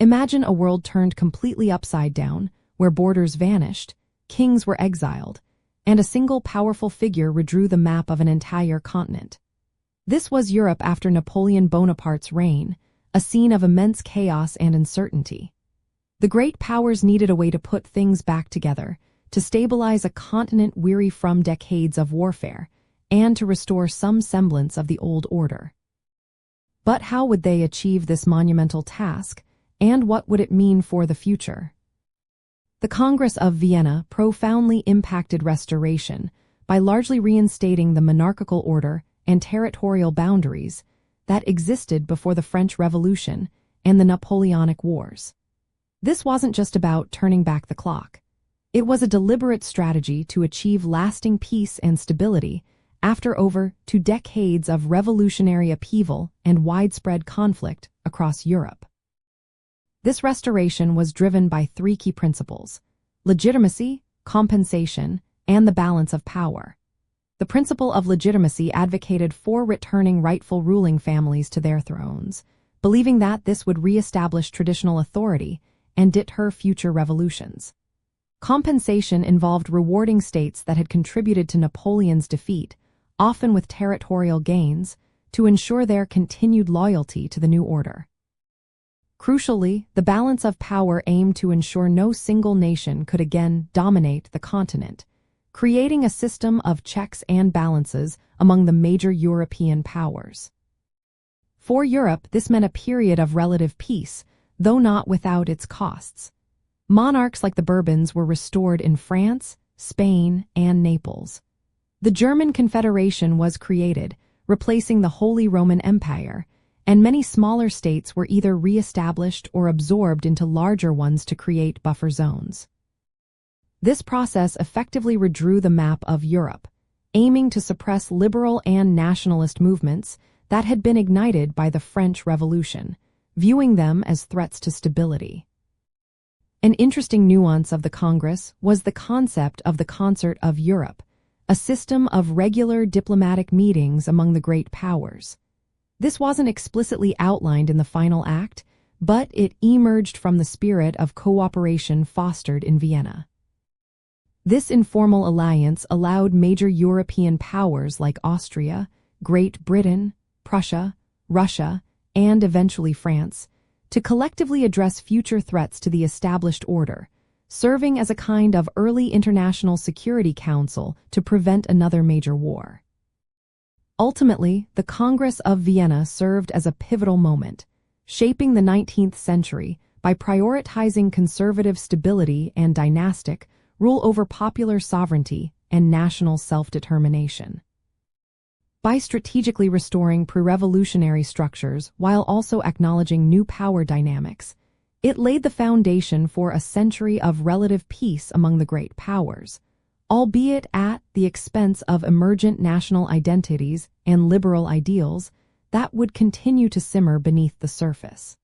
Imagine a world turned completely upside down, where borders vanished, kings were exiled, and a single powerful figure redrew the map of an entire continent. This was Europe after Napoleon Bonaparte's reign, a scene of immense chaos and uncertainty. The great powers needed a way to put things back together, to stabilize a continent weary from decades of warfare, and to restore some semblance of the old order. But how would they achieve this monumental task, and what would it mean for the future? The Congress of Vienna profoundly impacted restoration by largely reinstating the monarchical order and territorial boundaries that existed before the French Revolution and the Napoleonic Wars. This wasn't just about turning back the clock. It was a deliberate strategy to achieve lasting peace and stability after over 2 decades of revolutionary upheaval and widespread conflict across Europe. This restoration was driven by 3 key principles: legitimacy, compensation, and the balance of power. The principle of legitimacy advocated for returning rightful ruling families to their thrones, believing that this would re-establish traditional authority and deter future revolutions. Compensation involved rewarding states that had contributed to Napoleon's defeat, often with territorial gains, to ensure their continued loyalty to the new order. Crucially, the balance of power aimed to ensure no single nation could again dominate the continent, creating a system of checks and balances among the major European powers. For Europe, this meant a period of relative peace, though not without its costs. Monarchs like the Bourbons were restored in France, Spain, and Naples. The German Confederation was created, replacing the Holy Roman Empire, and many smaller states were either re-established or absorbed into larger ones to create buffer zones. This process effectively redrew the map of Europe, aiming to suppress liberal and nationalist movements that had been ignited by the French Revolution, viewing them as threats to stability. An interesting nuance of the Congress was the concept of the Concert of Europe, a system of regular diplomatic meetings among the great powers. This wasn't explicitly outlined in the final act, but it emerged from the spirit of cooperation fostered in Vienna. This informal alliance allowed major European powers like Austria, Great Britain, Prussia, Russia, and eventually France to collectively address future threats to the established order, serving as a kind of early international security council to prevent another major war. Ultimately, the Congress of Vienna served as a pivotal moment, shaping the 19th century by prioritizing conservative stability and dynastic rule over popular sovereignty and national self-determination. By strategically restoring pre-revolutionary structures while also acknowledging new power dynamics, it laid the foundation for a century of relative peace among the great powers, albeit at the expense of emergent national identities and liberal ideals that would continue to simmer beneath the surface.